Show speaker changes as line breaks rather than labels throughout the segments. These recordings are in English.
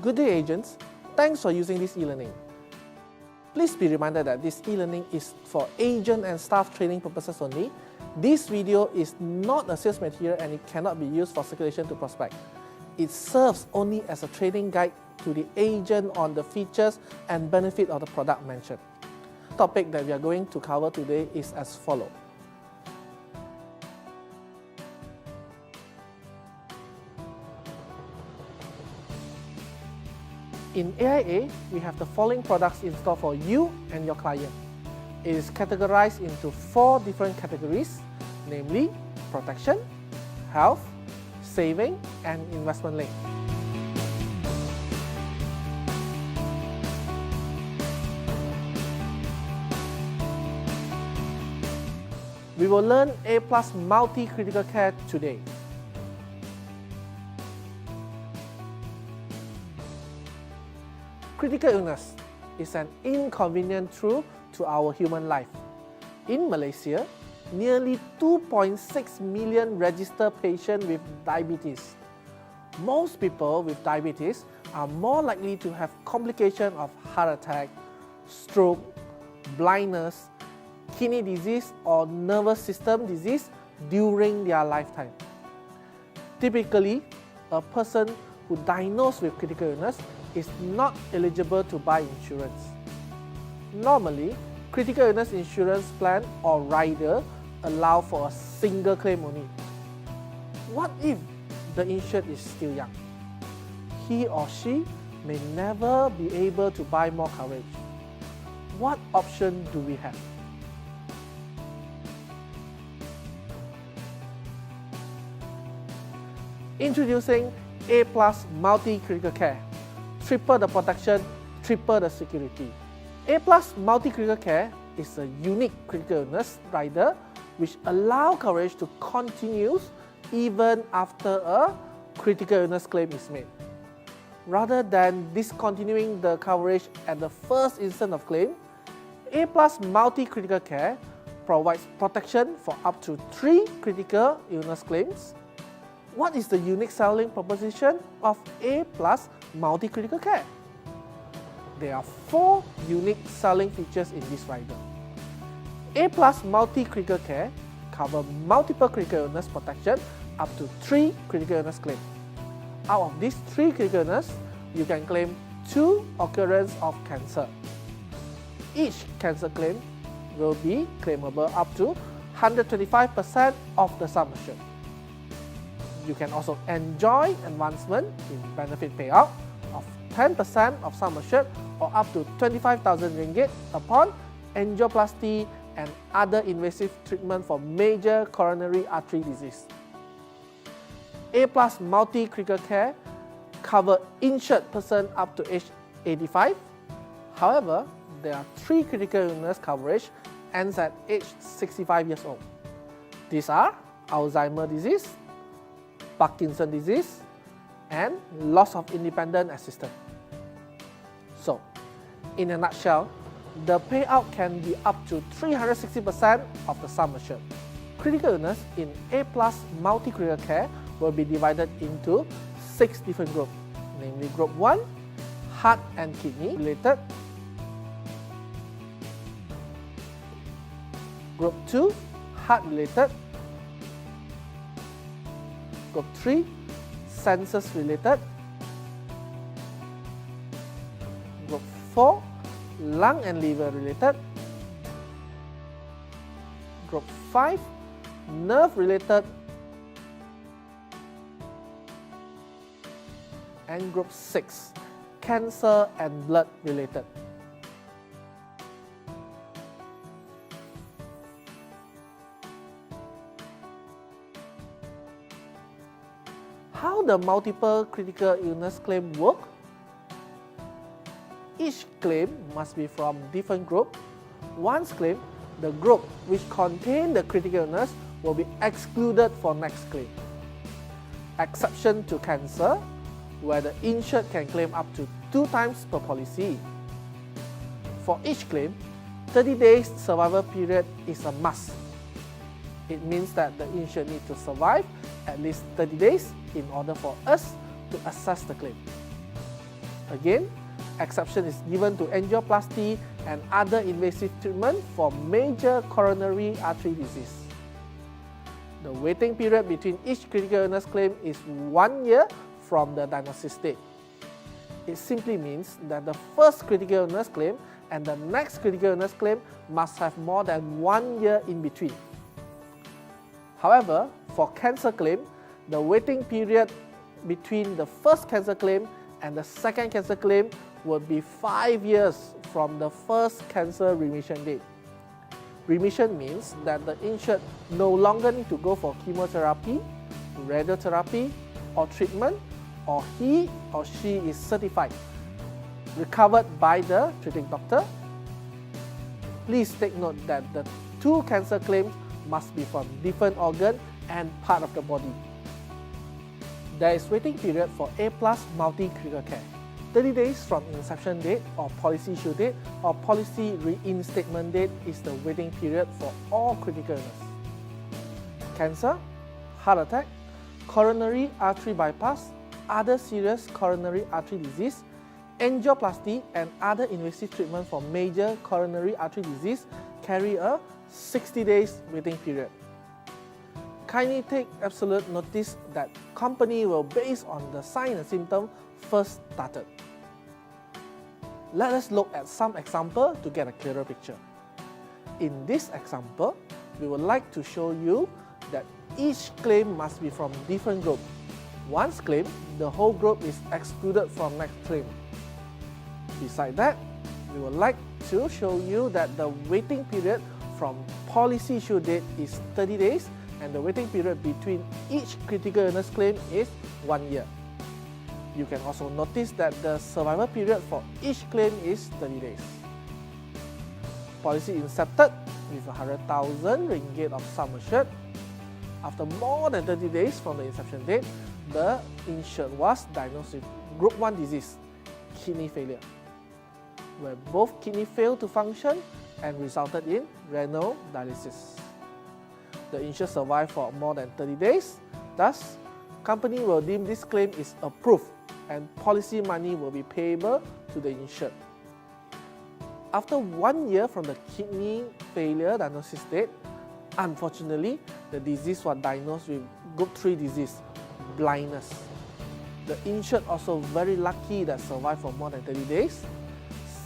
Good day agents, thanks for using this e-learning. Please be reminded that this e-learning is for agent and staff training purposes only. This video is not a sales material and it cannot be used for circulation to prospect. It serves only as a training guide to the agent on the features and benefit of the product mentioned. The topic that we are going to cover today is as follows. In AIA, we have the following products in store for you and your client. It is categorized into 4 different categories, namely protection, health, saving, and investment link. We will learn A+ multi-critical care today. Critical illness is an inconvenient truth to our human life. In Malaysia, nearly 2.6 million registered patients with diabetes. Most people with diabetes are more likely to have complications of heart attack, stroke, blindness, kidney disease or nervous system disease during their lifetime. Typically, a person who diagnosed with critical illness is not eligible to buy insurance. Normally, critical illness insurance plan or rider allow for a single claim only. What if the insured is still young? He or she may never be able to buy more coverage. What option do we have? Introducing A+ multi-critical care. Triple the protection, triple the security. A+ multi-critical care is a unique critical illness rider which allows coverage to continue even after a critical illness claim is made. Rather than discontinuing the coverage at the first instant of claim, A+ multi-critical care provides protection for up to 3 critical illness claims. What is the unique selling proposition of A+ multi-critical care? There are 4 unique selling features in this rider. A+ multi-critical care covers multiple critical illness protection up to 3 critical illness claims. Out of these 3 critical illness, you can claim 2 occurrences of cancer. Each cancer claim will be claimable up to 125% of the sum assured. You can also enjoy advancement in benefit payout of 10% of sum assured or up to 25,000 ringgit upon angioplasty and other invasive treatment for major coronary artery disease. A+ multi-critical care cover insured person up to age 85. However, there are 3 critical illness coverage ends at age 65 years old. These are Alzheimer's disease, Parkinson's disease, and loss of independent assistance. So, in a nutshell, the payout can be up to 360% of the sum assured. Critical illness in A+ multi-critical care will be divided into 6 different groups, namely Group 1, heart and kidney related, Group 2, heart related, Group 3, senses related, Group 4, lung and liver related, Group 5, nerve related, and Group 6, cancer and blood related. How the multiple critical illness claim work? Each claim must be from different group. Once claimed, the group which contain the critical illness will be excluded for next claim. Exception to cancer, where the insured can claim up to 2 times per policy. For each claim, 30 days survival period is a must. It means that the insured needs to survive at least 30 days in order for us to assess the claim. Again, exception is given to angioplasty and other invasive treatment for major coronary artery disease. The waiting period between each critical illness claim is 1 year from the diagnosis date. It simply means that the first critical illness claim and the next critical illness claim must have more than 1 year in between. However, for cancer claim, the waiting period between the first cancer claim and the second cancer claim would be 5 years from the first cancer remission date. Remission means that the insured no longer need to go for chemotherapy, radiotherapy, or treatment, or he or she is certified, recovered by the treating doctor. Please take note that the two cancer claims must be from different organ and part of the body. There is waiting period for A+ multi-critical care. 30 days from inception date or policy issue date or policy reinstatement date is the waiting period for all critical illness. Cancer, heart attack, coronary artery bypass, other serious coronary artery disease, angioplasty and other invasive treatment for major coronary artery disease carry a 60 days waiting period. Kindly take absolute notice that company will base on the sign and symptom first started. Let us look at some example to get a clearer picture. In this example, we would like to show you that each claim must be from different group. Once claimed, the whole group is excluded from next claim. Besides that, we would like to show you that the waiting period from policy issue date is 30 days and the waiting period between each critical illness claim is 1 year. You can also notice that the survival period for each claim is 30 days. Policy incepted with 100,000 ringgit of sum assured. After more than 30 days from the inception date, the insured was diagnosed with Group 1 disease, kidney failure, where both kidney failed to function and resulted in renal dialysis. The insured survived for more than 30 days, thus, company will deem this claim is approved and policy money will be payable to the insured. After 1 year from the kidney failure diagnosis date, unfortunately, the disease was diagnosed with Group 3 disease, blindness. The insured also very lucky that survived for more than 30 days.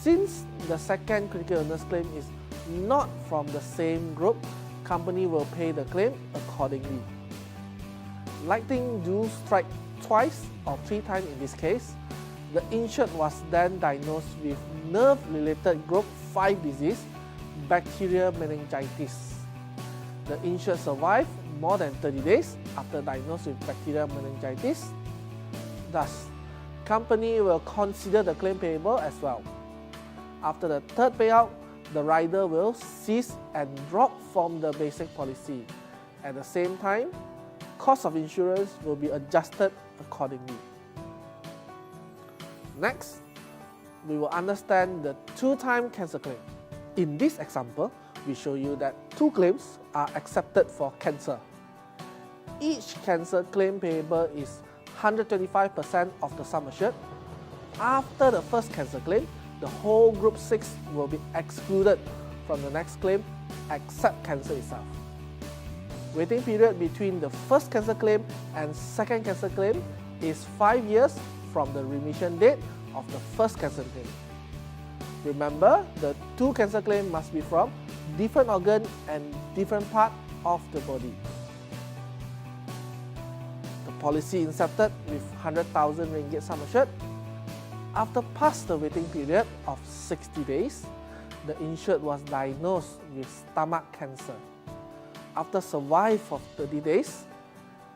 Since the second critical illness claim is not from the same group, company will pay the claim accordingly. Lightning do strike twice or 3 times in this case. The insured was then diagnosed with nerve-related Group 5 disease, bacterial meningitis. The insured survived more than 30 days after diagnosed with bacterial meningitis. Thus, company will consider the claim payable as well. After the third payout, the rider will cease and drop from the basic policy. At the same time, cost of insurance will be adjusted accordingly. Next, we will understand the two-time cancer claim. In this example, we show you that 2 claims are accepted for cancer. Each cancer claim payable is 125% of the sum assured. After the first cancer claim, the whole Group 6 will be excluded from the next claim except cancer itself. Waiting period between the first cancer claim and second cancer claim is 5 years from the remission date of the first cancer claim. Remember, the 2 cancer claims must be from different organ and different part of the body. The policy incepted with 100,000 ringgit sum assured. After past the waiting period of 60 days, the insured was diagnosed with stomach cancer. After survive for 30 days,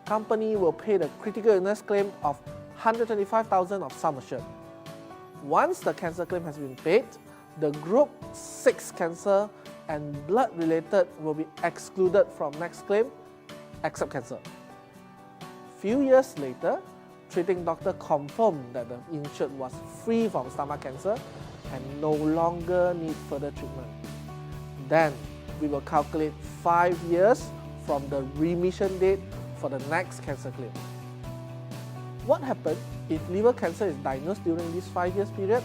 company will pay the critical illness claim of 125,000 of sum assured. Once the cancer claim has been paid, the Group 6 cancer and blood related will be excluded from next claim except cancer. Few years later, treating doctor confirmed that the insured was free from stomach cancer and no longer need further treatment. Then, we will calculate 5 years from the remission date for the next cancer claim. What happens if liver cancer is diagnosed during this 5 years period?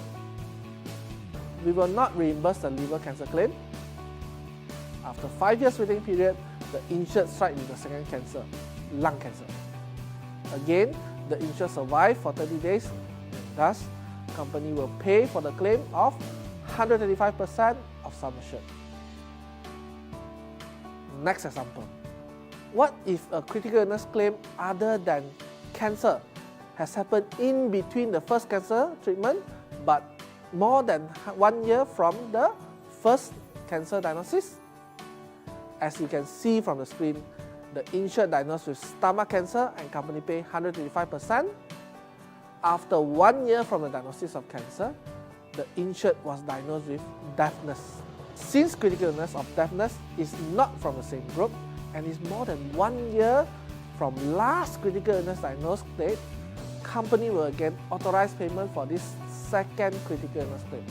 We will not reimburse the liver cancer claim. After 5 years waiting period, the insured strike with the second cancer, lung cancer. Again, the insured survive for 30 days, and thus, company will pay for the claim of 135% of sum assured. Next example. What if a critical illness claim other than cancer has happened in between the first cancer treatment but more than 1 year from the first cancer diagnosis? As you can see from the screen, the insured diagnosed with stomach cancer and company pay 135%. After 1 year from the diagnosis of cancer, the insured was diagnosed with deafness. Since critical illness of deafness is not from the same group and is more than 1 year from last critical illness diagnosed date, company will again authorize payment for this second critical illness claim.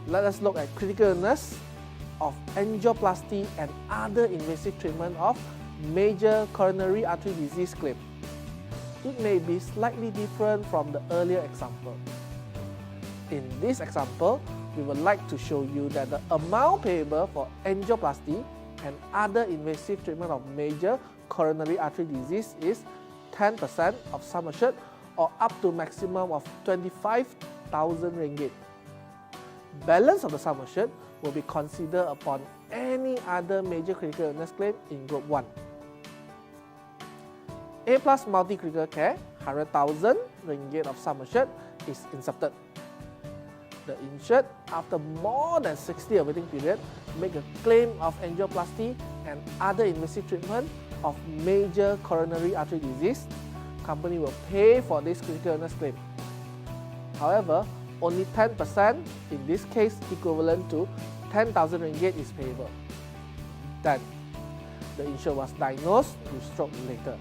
Let us look at critical illness of angioplasty and other invasive treatment of major coronary artery disease claim. It may be slightly different from the earlier example. In this example, we would like to show you that the amount payable for angioplasty and other invasive treatment of major coronary artery disease is 10% of sum assured or up to maximum of 25,000 ringgit. Balance of the sum assured will be considered upon any other major critical illness claim in Group 1. A plus multi-critical care, 100,000 ringgit of sum assured is inserted. The insured, after more than 60 waiting period, make a claim of angioplasty and other invasive treatment of major coronary artery disease. Company will pay for this critical illness claim. However, only 10%, in this case equivalent to 10,000 ringgit, is payable. Then, the insured was diagnosed with stroke later.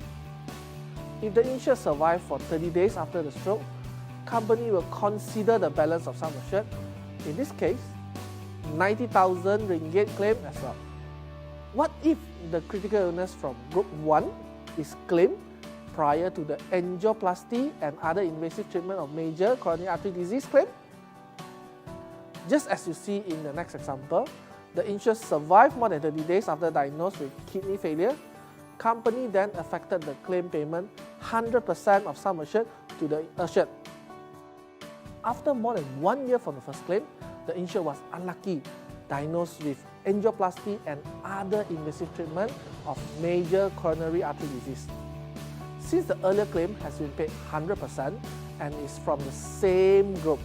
If the insured survived for 30 days after the stroke, company will consider the balance of sum assured, in this case, 90,000 ringgit claim as well. What if the critical illness from Group 1 is claimed prior to the angioplasty and other invasive treatment of major coronary artery disease claim? Just as you see in the next example, the insured survived more than 30 days after diagnosed with kidney failure. Company then affected the claim payment 100% of sum assured to the assured. After more than 1 year from the first claim, the insured was unlucky, diagnosed with angioplasty and other invasive treatment of major coronary artery disease. Since the earlier claim has been paid 100% and is from the same group,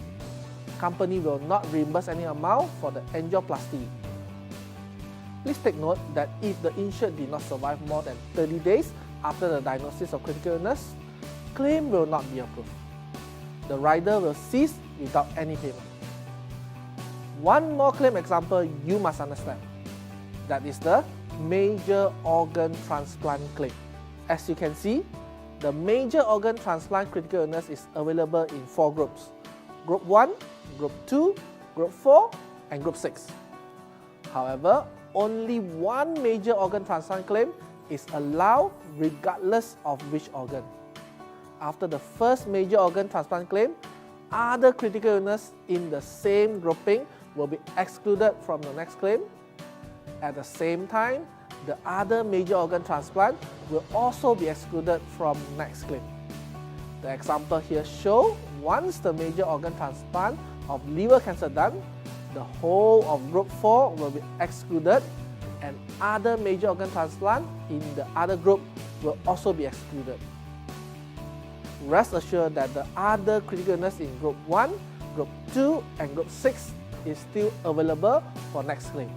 company will not reimburse any amount for the angioplasty. Please take note that if the insured did not survive more than 30 days after the diagnosis of critical illness, claim will not be approved. The rider will cease without any payment. One more claim example you must understand. That is the major organ transplant claim. As you can see, the major organ transplant critical illness is available in 4 groups. Group 1, Group 2, Group 4, and Group 6. However, only one major organ transplant claim is allowed regardless of which organ. After the first major organ transplant claim, other critical illness in the same grouping will be excluded from the next claim. At the same time, the other major organ transplant will also be excluded from next claim. The example here shows once the major organ transplant of liver cancer done, the whole of Group 4 will be excluded and other major organ transplant in the other group will also be excluded. Rest assured that the other critical illness in Group 1, Group 2 and Group 6 is still available for next claim.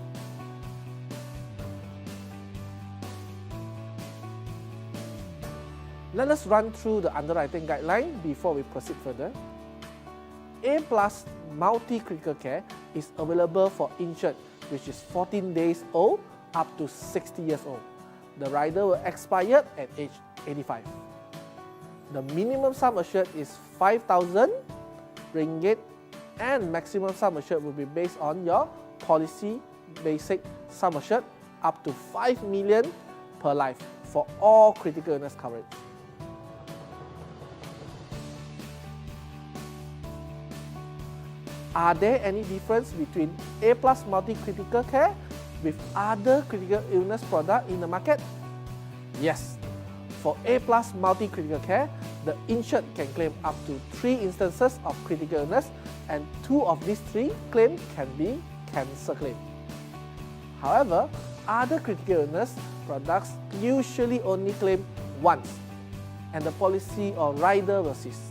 Let us run through the underwriting guideline before we proceed further. A plus multi-critical care is available for insured which is 14 days old up to 60 years old. The rider will expire at age 85. The minimum sum assured is 5,000 ringgit and maximum sum assured will be based on your policy basic sum assured up to 5 million per life for all critical illness coverage. Are there any difference between A+ multi-critical care with other critical illness products in the market? Yes. For A+ multi-critical care, the insured can claim up to 3 instances of critical illness, and 2 of these 3 claims can be cancer claim. However, other critical illness products usually only claim once, and the policy or rider will cease.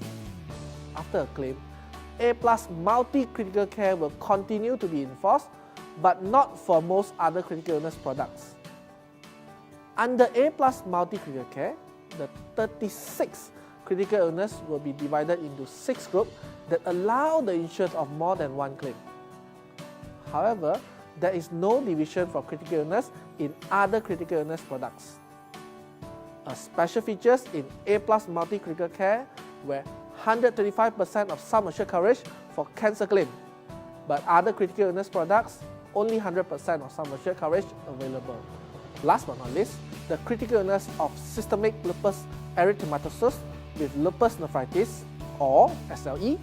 After a claim, A+ multi-critical care will continue to be enforced, but not for most other critical illness products. Under A+ multi-critical care, the 36 critical illness will be divided into 6 groups that allow the insured of more than one claim. However, there is no division for critical illness in other critical illness products. A special features in A+ multi-critical care where 125% of sum assured coverage for cancer claim, but other critical illness products only 100% of sum assured coverage available. Last but not least, the critical illness of systemic lupus erythematosus with lupus nephritis or SLE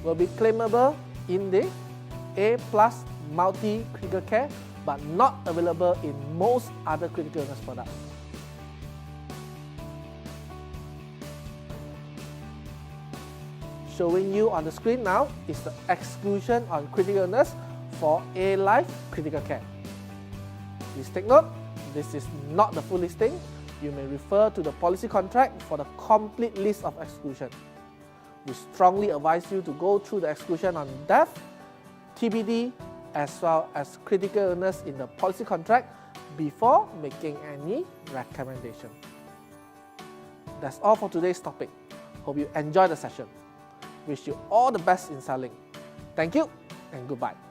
will be claimable in the A+ multi-critical care but not available in most other critical illness products. Showing you on the screen now is the exclusion on critical illness for A-Life critical care. Please take note, this is not the full listing. You may refer to the policy contract for the complete list of exclusion. We strongly advise you to go through the exclusion on death, TBD, as well as critical illness in the policy contract before making any recommendation. That's all for today's topic. Hope you enjoyed the session. Wish you all the best in selling. Thank you and goodbye.